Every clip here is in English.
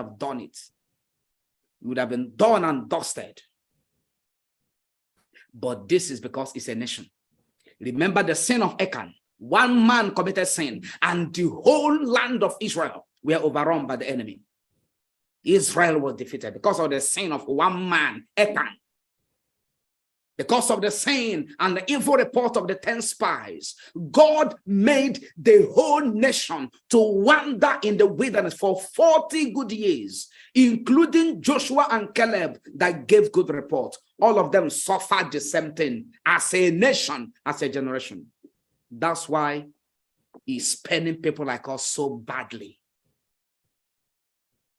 have done it. It would have been done and dusted. But this is because it's a nation. Remember the sin of Achan. One man committed sin, and the whole land of Israel were overrun by the enemy. Israel was defeated because of the sin of one man, Achan. Because of the sin and the evil report of the 10 spies, God made the whole nation to wander in the wilderness for 40 good years, including Joshua and Caleb that gave good report. All of them suffered the same thing as a nation, as a generation. That's why he's penning people like us so badly.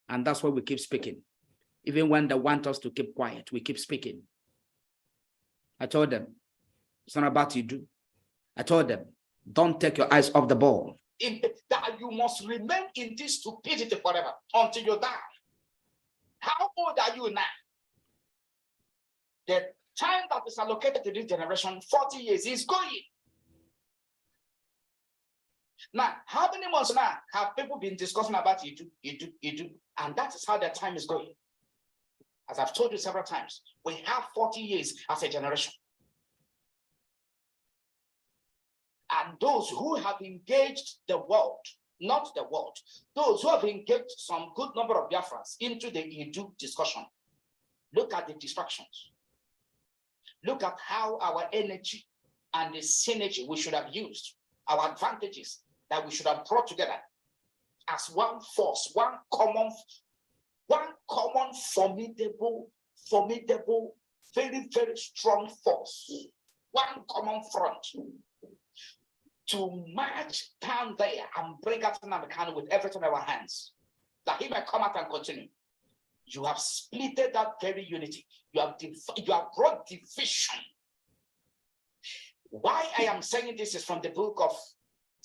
And that's why we keep speaking. Even when they want us to keep quiet, we keep speaking. I told them, it's not about you do. I told them, don't take your eyes off the ball. That you must remain in this stupidity forever until you die. How old are you now? The time that is allocated to this generation, 40 years, is going. Now, how many months now have people been discussing about you do? And that is how their time is going. As I've told you several times, we have 40 years as a generation. And those who have engaged the world, not the world, those who have engaged some good number of Biafrans into the Idu discussion, look at the distractions. Look at how our energy and the synergy we should have used, our advantages that we should have brought together as one force, one common, formidable, very, very strong force, one common front to march down there and bring out Nnawuihe with everything in our hands, that he may come out and continue. You have splitted that very unity. You have brought division. Why I am saying this is from the book of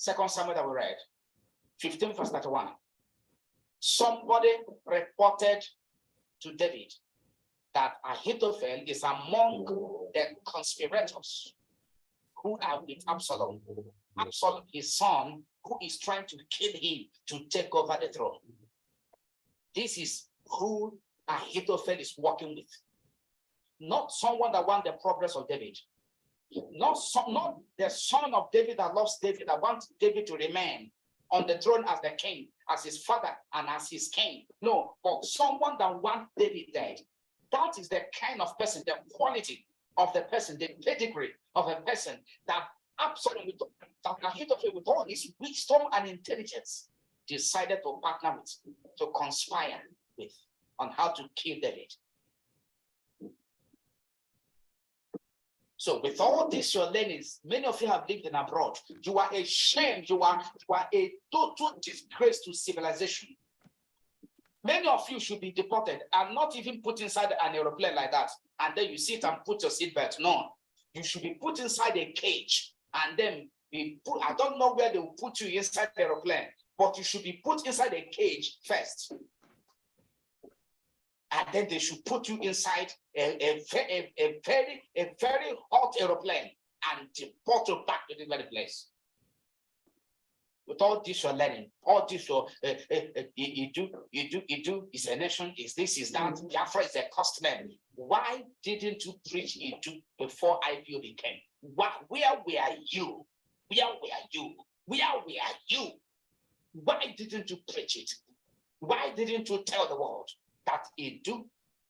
2 Samuel that we read, 15 verse 31. Somebody reported to David that Ahithophel is among the conspirators who are with Absalom. Absalom, his son, who is trying to kill him to take over the throne. This is who Ahithophel is working with. Not someone that wants the progress of David. Not the son of David that loves David, that wants David to remain on the throne as the king, as his father and as his king. No, but someone that wants David dead. That is the kind of person, the quality of the person, the pedigree of a person that absolutely, that Ahithophel with all his wisdom and intelligence decided to partner with, to conspire with, on how to kill David. So with all this your learnings, many of you have lived in abroad. You are ashamed. You are a total disgrace to civilization. Many of you should be deported and not even put inside an aeroplane like that. And then you sit and put your seatbelt. No, you should be put inside a cage and then be put. I don't know where they will put you inside the aeroplane, but you should be put inside a cage first. And then they should put you inside a very hot aeroplane and deport you back to the very place. With all this you're learning, all this you do is a nation, is this, is that, Biafra is a customer. Why didn't you preach it before IPOB came? Where were you? Where were you? Where were you? Why didn't you preach it? Why didn't you tell the world that Idu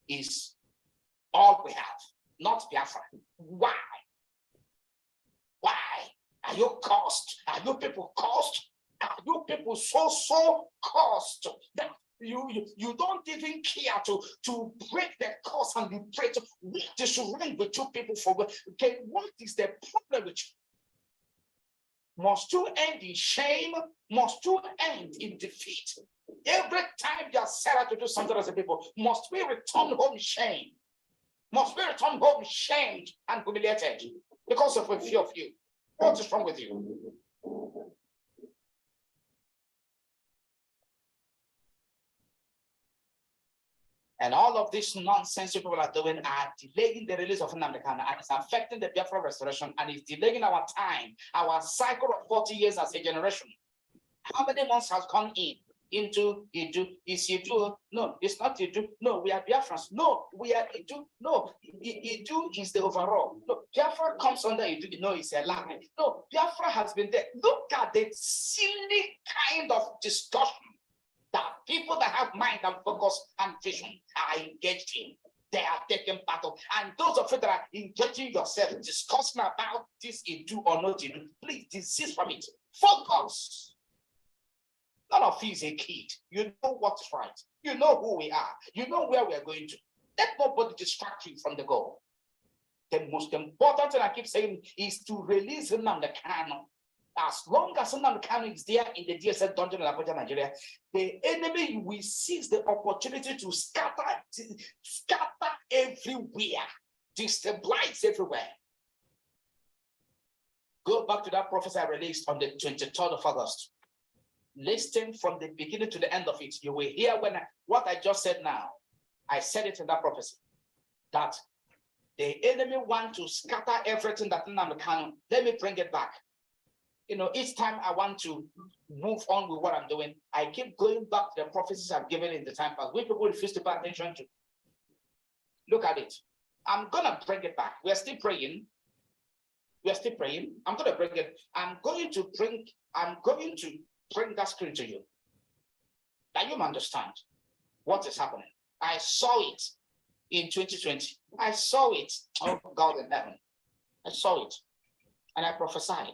is all we have, not Biafra? Why? Why? Are you cursed? Are you people cursed? Are you people so cursed that you don't even care to break the curse and be prayed to? What is wrong with you people for? Okay, what is the problem with you? Must you end in shame? Must you end in defeat? Every time you are set out to do something as a people, must we return home shame? Must we return home shamed and humiliated because of a few of you? What is wrong with you? And all of this nonsense people are doing are delaying the release of Nnawuihe, and it's affecting the Biafra restoration, and it's delaying our time, our cycle of 40 years as a generation. How many months has gone in? into Idu. Is Idu? No, it's not Idu. No, we are Biafrans. No, we are Idu. No, Idu is the overall. No, Biafra comes under Idu. No, it's a lie. No, Biafra has been there. Look at the silly kind of discussion that people that have mind and focus and vision are engaged in. They are taking part of. And those of you that are engaging yourself, discussing about this Idu or not Idu, please desist from it. Focus. None of you is a kid. You know what's right. You know who we are. You know where we are going to. Let nobody distract you from the goal. The most important thing I keep saying is to release Nnamdi Kanu. As long as Nnamdi Kanu is there in the DSS dungeon in Abuja, Nigeria, the enemy will seize the opportunity to scatter everywhere, destabilize everywhere. Go back to that prophecy I released on the 23rd of August. Listen from the beginning to the end of it. You will hear what I just said now. I said it in that prophecy. That the enemy want to scatter everything that Nnamdi Kanu. Let me bring it back. You know, each time I want to move on with what I'm doing, I keep going back to the prophecies I've given in the time past, which people refuse to pay attention to. Look at it. I'm gonna bring it back. We're still praying. We're still praying. I'm gonna bring it. I'm going to bring that screen to you. That you understand what is happening. I saw it in 2020. I saw it. Oh God in heaven. I saw it. And I prophesied.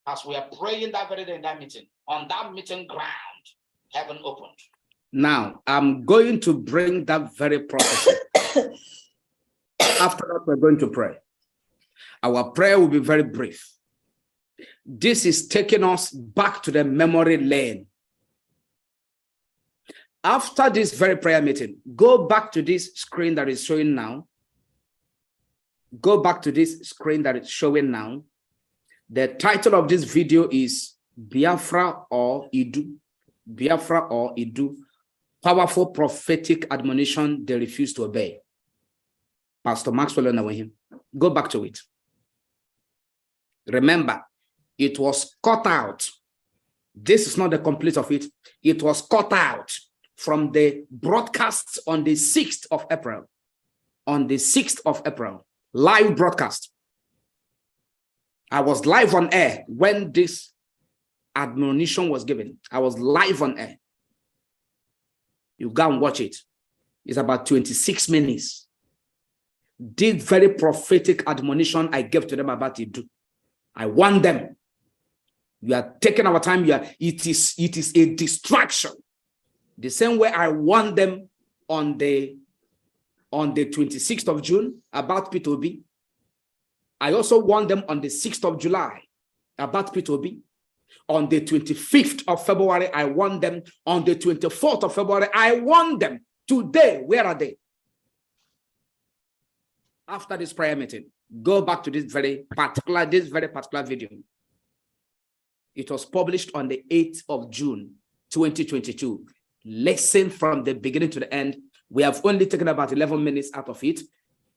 As we are praying that very day in that meeting, on that meeting ground, heaven opened. Now, I'm going to bring that very prophecy. After that, we're going to pray. Our prayer will be very brief. This is taking us back to the memory lane. After this very prayer meeting, go back to this screen that is showing now. Go back to this screen that is showing now. The title of this video is Biafra or Idu. Biafra or Idu. Powerful prophetic admonition they refuse to obey. Pastor Maxwell and Nnawuihe. Go back to it. Remember, it was cut out. This is not the complete of it. It was cut out from the broadcast on the 6th of April. On the 6th of April. Live broadcast. I was live on air when this admonition was given. I was live on air. You go and watch it. It's about 26 minutes. This very prophetic admonition I gave to them about Idu. I want them. You are taking our time. It is a distraction. The same way I want them on the 26th of June about IPOB. I also want them on the 6th of July about IPOB. On the 25th of February, I want them. On the 24th of February, I want them. Today, where are they? After this prayer meeting, go back to this very particular video. It was published on the 8th of June, 2022. Listen from the beginning to the end. We have only taken about 11 minutes out of it.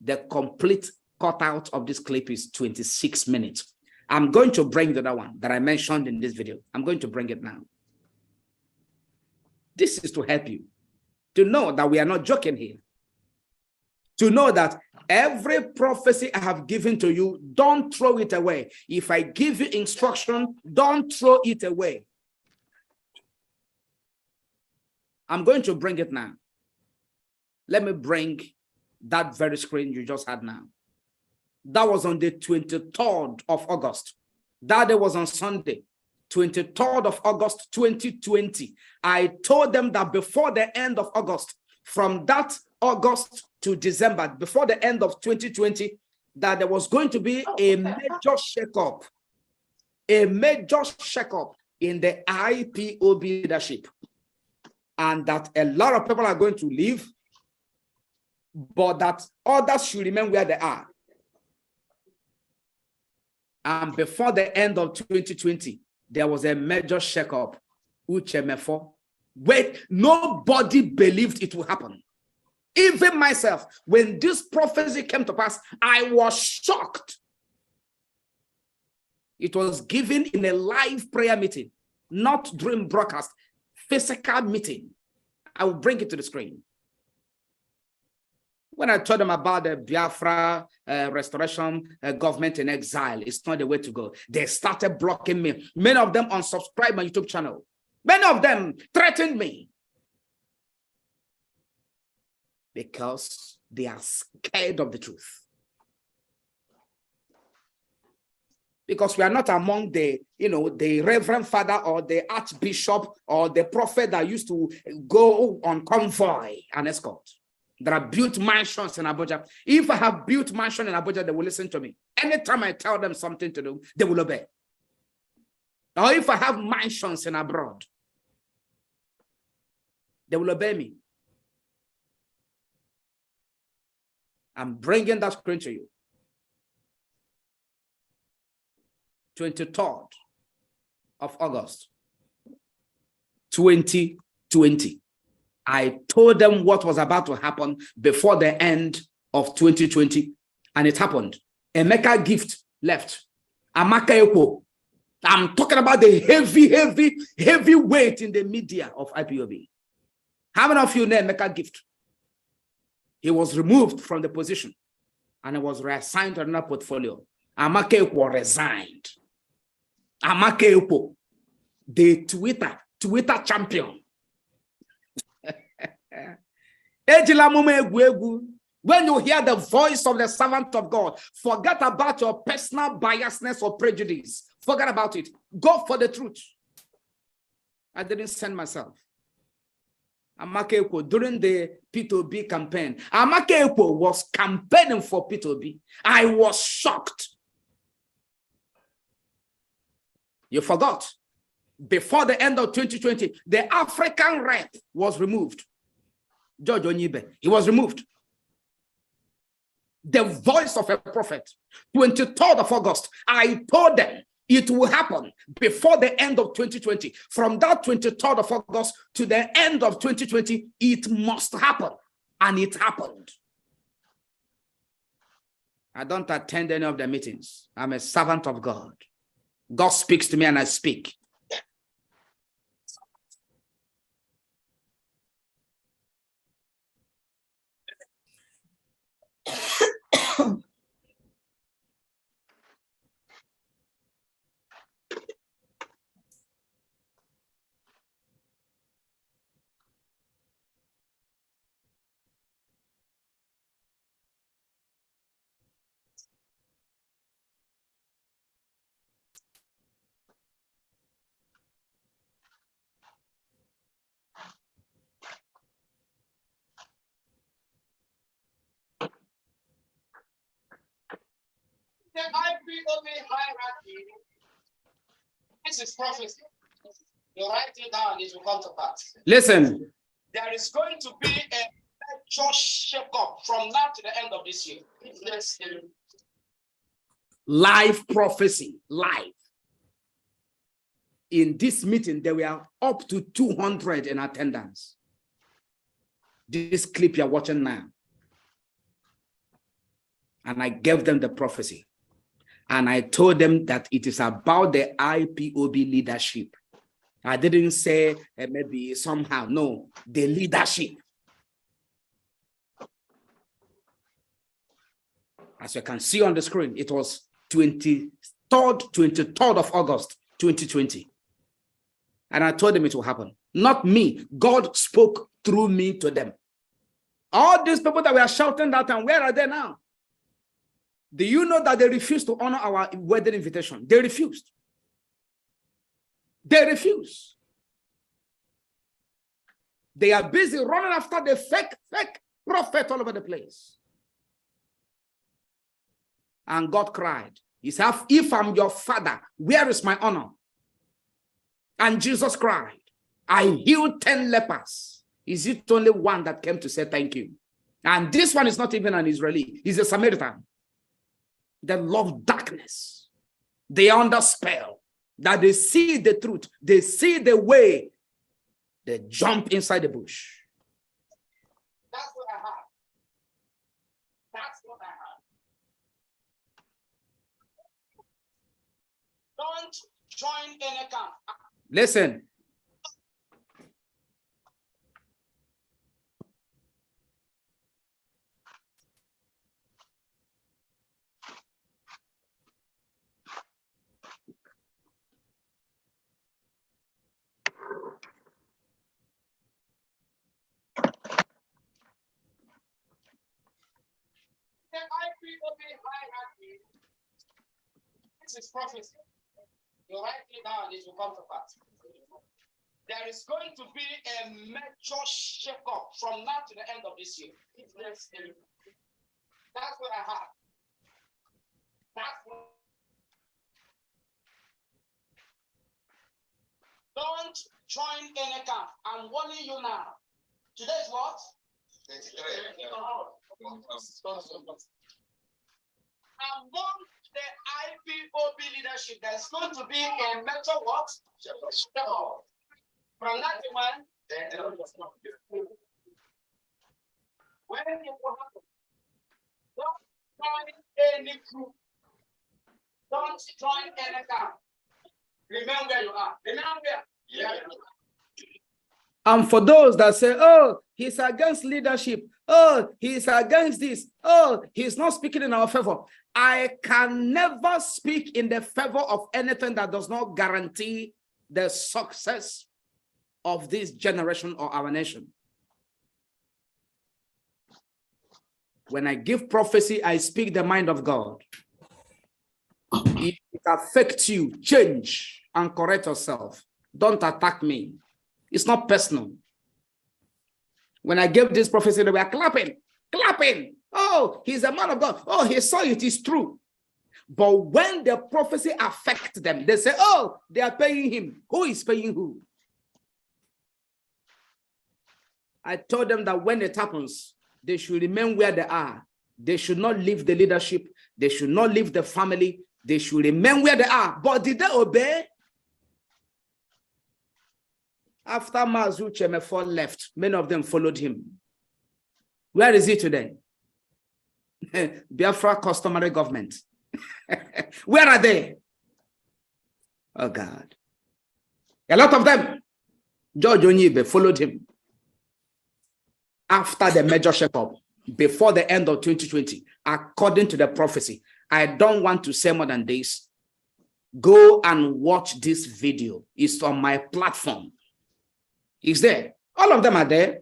The complete cutout of this clip is 26 minutes. I'm going to bring the other one that I mentioned in this video. I'm going to bring it now. This is to help you to know that we are not joking here. To know that every prophecy I have given to you, don't throw it away. If I give you instruction, don't throw it away. I'm going to bring it now. Let me bring that very screen you just had now. That was on the 23rd of August. That day was on Sunday, 23rd of August, 2020. I told them that before the end of August, from that August to December, before the end of 2020, that there was going to be a major shakeup in the IPOB leadership. And that a lot of people are going to leave, but that others should remain where they are. And before the end of 2020, there was a major shakeup. Wait, nobody believed it would happen. Even myself, when this prophecy came to pass, I was shocked. It was given in a live prayer meeting not during broadcast, physical meeting. I will bring it to the screen. When I told them about the Biafra restoration government in exile, it's not the way to go. They started blocking me. Many of them unsubscribed my YouTube channel. Many of them threatened me because they are scared of the truth. Because we are not among the, the reverend father or the archbishop or the prophet that used to go on convoy and escort. There are built mansions in Abuja. If I have built mansion in Abuja, they will listen to me. Anytime I tell them something to do, they will obey. Or if I have mansions in abroad, they will obey me. I'm bringing that screen to you. 23rd of August, 2020. I told them what was about to happen before the end of 2020, and it happened. Emeka Gift left. Amaka Ekwo. I'm talking about the heavy weight in the media of IPOB. How many of you know Emeka Gift? He was removed from the position and he was reassigned to another portfolio. Amaka Ekwo resigned. Amaka Ekwo, the Twitter champion. When you hear the voice of the servant of God, forget about your personal biasness or prejudice. Forget about it. Go for the truth. I didn't send myself. Amaka Ekwo, during the P2B campaign, Amaka Ekwo was campaigning for P2B. I was shocked. You forgot. Before the end of 2020, the African rep was removed. George Onyibe, he was removed. The voice of a prophet. 23rd of August, I told them it will happen before the end of 2020. From that 23rd of August to the end of 2020, it must happen. And it happened. I don't attend any of the meetings. I'm a servant of God. God speaks to me and I speak. The IPOB hierarchy, this is prophecy. You write it down, it will come to pass. Listen. There is going to be a major shake-up from now to the end of this year. Yes. Live prophecy, live. In this meeting, there were up to 200 in attendance. This clip you're watching now. And I gave them the prophecy. And I told them that it is about the IPOB leadership. I didn't say maybe somehow, no, the leadership. As you can see on the screen, it was 23rd of August, 2020. And I told them it will happen. Not me. God spoke through me to them. All these people that were shouting that time, where are they now? Do you know that they refused to honor our wedding invitation? They refused. They refuse. They are busy running after the fake prophet all over the place. And God cried. He said, if I'm your father, where is my honor? And Jesus cried, I healed 10 lepers. Is it only one that came to say thank you? And this one is not even an Israeli. He's a Samaritan. They love darkness. They are under spell. That they see the truth. They see the way. They jump inside the bush. That's what I have. That's what I have. Don't join any camp. Listen. This is prophecy. You write it down, it will come to pass. There is going to be a major shake-up from now to the end of this year. That's what I have. That's what. Don't join any camp. I'm warning you now. Today is what? Among the IPOB leadership, there's going to be a major what? From that one, when it will happen, don't join any group. Don't join any camp. Remember where you are. Remember where. Yeah. And for those that say, oh, he's against leadership. Oh, he's against this. Oh, he's not speaking in our favor. I can never speak in the favor of anything that does not guarantee the success of this generation or our nation. When I give prophecy, I speak the mind of God. If it affects you, change and correct yourself. Don't attack me. It's not personal. When I gave this prophecy, they were clapping. Oh, he's a man of God. Oh, he saw it is true. But when the prophecy affects them, they say, oh, they are paying him. Who is paying who? I told them that when it happens, they should remain where they are. They should not leave the leadership. They should not leave the family. They should remain where they are. But did they obey? After Mazu Chemefo left, many of them followed him. Where is he today? Biafra customary government. Where are they? Oh God. A lot of them. George Onyibe followed him. After the major shake-up, before the end of 2020, according to the prophecy. I don't want to say more than this. Go and watch this video. It's on my platform. It's there. All of them are there.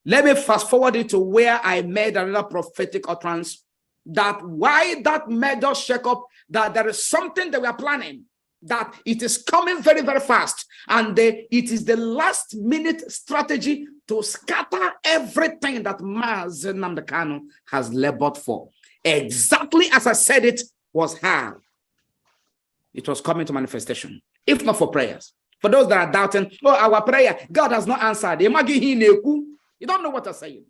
Let me fast forward it to where I made another prophetic utterance that why that major shake-up, that there is something that we are planning, that it is coming very, very fast. And it is the last minute strategy to scatter everything that Mazi Nnamdi Kanu has labored for. Exactly as I said it was how it was coming to manifestation, if not for prayers. For those that are doubting, oh, our prayer, God has not answered. You don't know what I'm saying.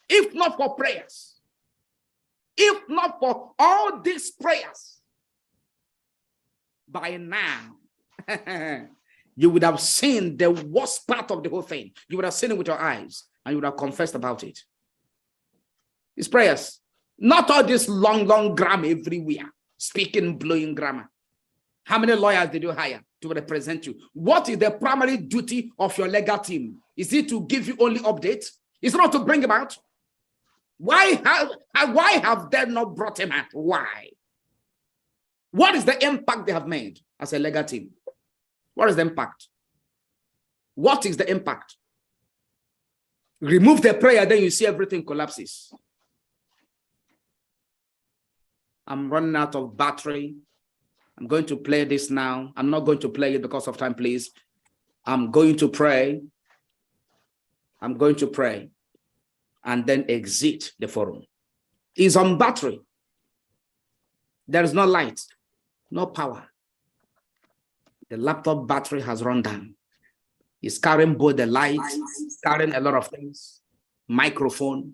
If not for prayers, if not for all these prayers, by now, you would have seen the worst part of the whole thing. You would have seen it with your eyes, and you would have confessed about it. It's prayers. Not all this long grammar everywhere. Speaking, blowing grammar. How many lawyers did you hire to represent you? What is the primary duty of your legal team? Is it to give you only updates? Is it not to bring him out? Why have they not brought him out? Why? What is the impact they have made as a legal team? What is the impact? What is the impact? Remove the prayer, then you see everything collapses. I'm running out of battery. I'm going to play this now. I'm not going to play it because of time, please. I'm going to pray. I'm going to pray and then exit the forum. It's on battery. There is no light, no power. The laptop battery has run down. It's carrying both the light, it's carrying a lot of things, microphone.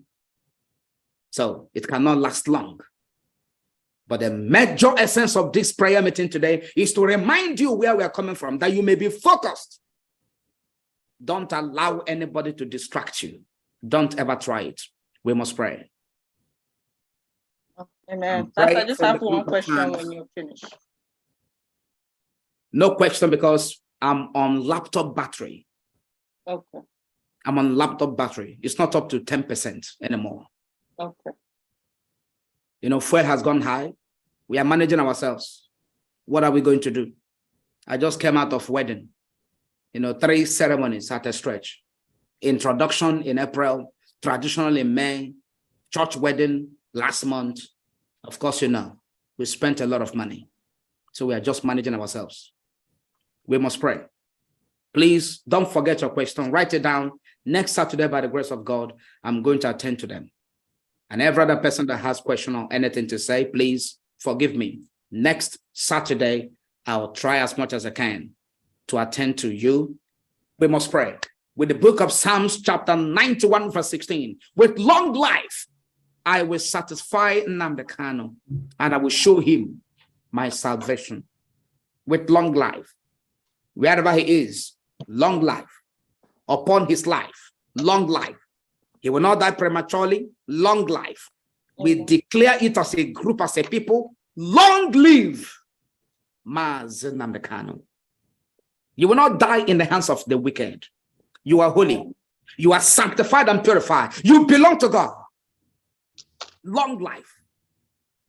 So it cannot last long. But the major essence of this prayer meeting today is to remind you where we are coming from, that you may be focused. Don't allow anybody to distract you. Don't ever try it. We must pray. Amen. I just have one question when you finish. No question, because I'm on laptop battery. Okay. I'm on laptop battery. It's not up to 10% anymore. Okay. You know, fuel has gone high. We are managing ourselves. What are we going to do? I just came out of wedding. You know, 3 ceremonies at a stretch. Introduction in April, traditional in May, church wedding last month. Of course, you know, we spent a lot of money. So we are just managing ourselves. We must pray. Please don't forget your question. Write it down. Next Saturday, by the grace of God, I'm going to attend to them. And every other person that has question or anything to say, please forgive me. Next Saturday, I'll try as much as I can to attend to you. We must pray. With the book of Psalms, chapter 91, verse 16. With long life, I will satisfy Nnamdi Kanu, and I will show him my salvation. With long life, wherever he is, long life. Upon his life, long life. He will not die prematurely, long life. We declare it as a group, as a people, long live Mazi Nnamdi Kanu. You will not die in the hands of the wicked. You are holy. You are sanctified and purified. You belong to God. Long life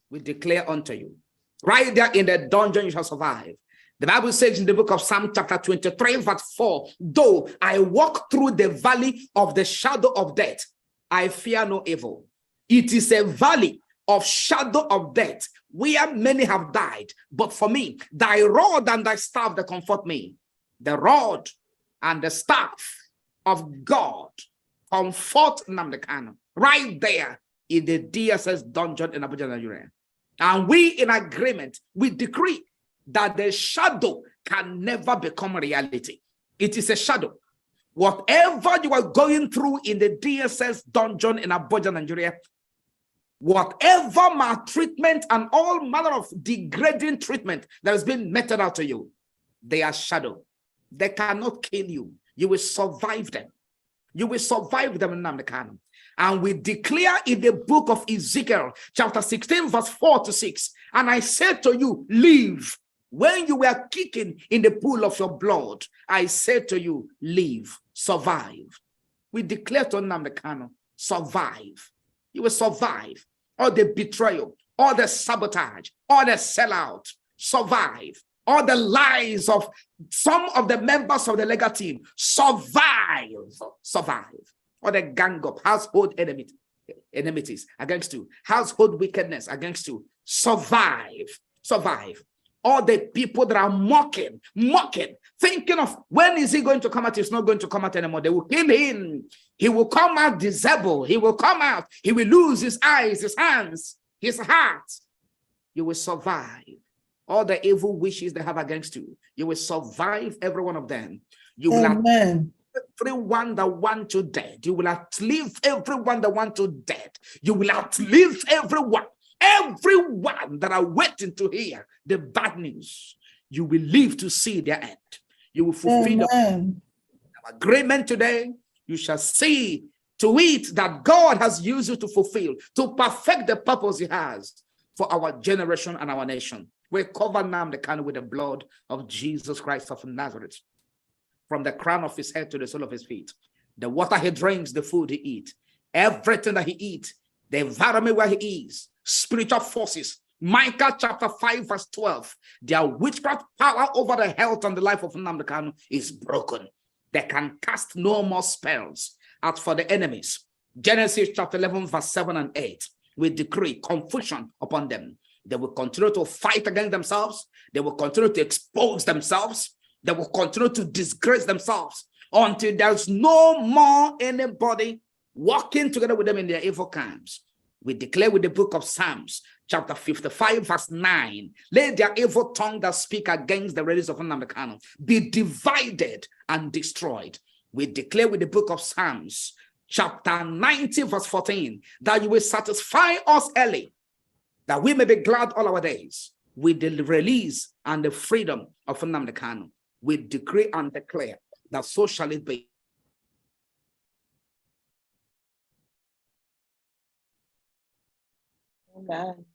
we declare unto you. Right there in the dungeon you shall survive. The Bible says in the book of Psalm chapter 23, verse 4, though I walk through the valley of the shadow of death, I fear no evil. It is a valley of shadow of death where many have died. But for me, thy rod and thy staff, they comfort me. The rod and the staff of God comfort Nnamdi Kanu right there in the DSS dungeon in Abuja, Nigeria. And we, in agreement, we decree that the shadow can never become reality. It is a shadow. Whatever you are going through in the DSS dungeon in Abuja, Nigeria, whatever maltreatment and all manner of degrading treatment that has been meted out to you, they are shadow. They cannot kill you. You will survive them. You will survive them in Nnamdi Kanu. And we declare in the book of Ezekiel, chapter 16, verse 4 to 6, and I said to you, live. When you were kicking in the pool of your blood, I said to you, live, survive. We declare to Nnamdi Kanu, survive. You will survive. All the betrayal, all the sabotage, all the sellout, survive. All the lies of some of the members of the legal team, survive. Or the gang up, household enmities against you, household wickedness against you, survive. All the people that are mocking, thinking of when is he going to come out? He's not going to come out anymore. They will kill him. He will come out disabled. He will come out. He will lose his eyes, his hands, his heart. You will survive. All the evil wishes they have against you, you will survive every one of them. You will outlive everyone that wants you dead. You will outlive everyone that wants you dead. You will outlive everyone that are waiting to hear the bad news. You will live to see their end. You will fulfill the agreement today. You shall see to it that God has used you to fulfill, to perfect the purpose he has for our generation and our nation. We cover Nnamdi Kanu with the blood of Jesus Christ of Nazareth, from the crown of his head to the sole of his feet. The water he drinks, the food he eats, everything that he eats, the environment where he is, spiritual forces. Micah chapter 5 verse 12, their witchcraft power over the health and the life of Nnamdi Kanu is broken. They can cast no more spells. As for the enemies, Genesis chapter 11 verse 7 and 8, we decree confusion upon them. They will continue to fight against themselves. They will continue to expose themselves. They will continue to disgrace themselves until there's no more anybody walking together with them in their evil camps. We declare with the book of Psalms, chapter 55, verse 9, let their evil tongue that speak against the release of Nnamdi Kanu be divided and destroyed. We declare with the book of Psalms, chapter 90, verse 14, that you will satisfy us early, that we may be glad all our days with the release and the freedom of Nnamdi Kanu. We decree and declare that so shall it be. Amen.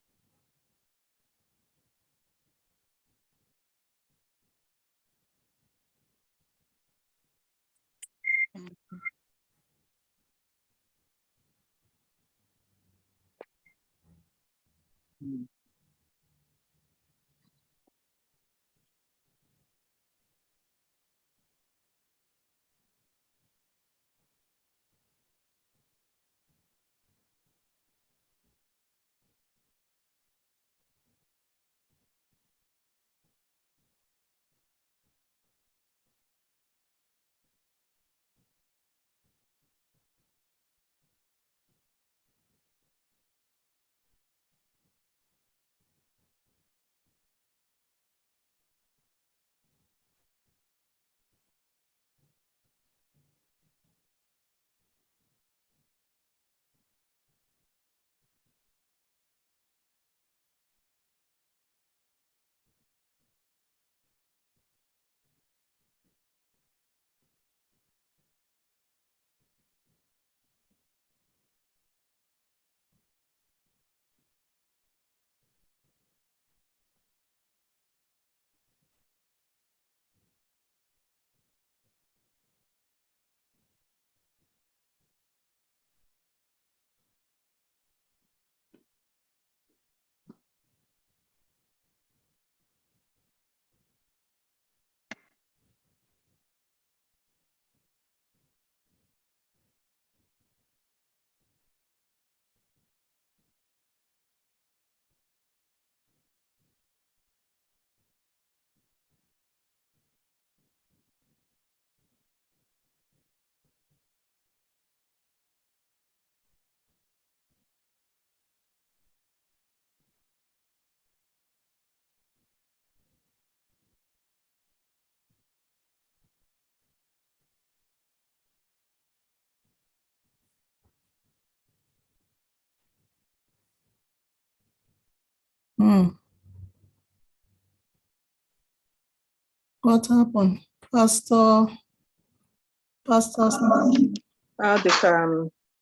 What happened? Pastor.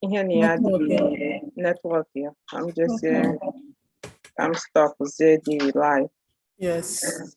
Here near the network here. I'm just I'm stuck with ZD live. Yes.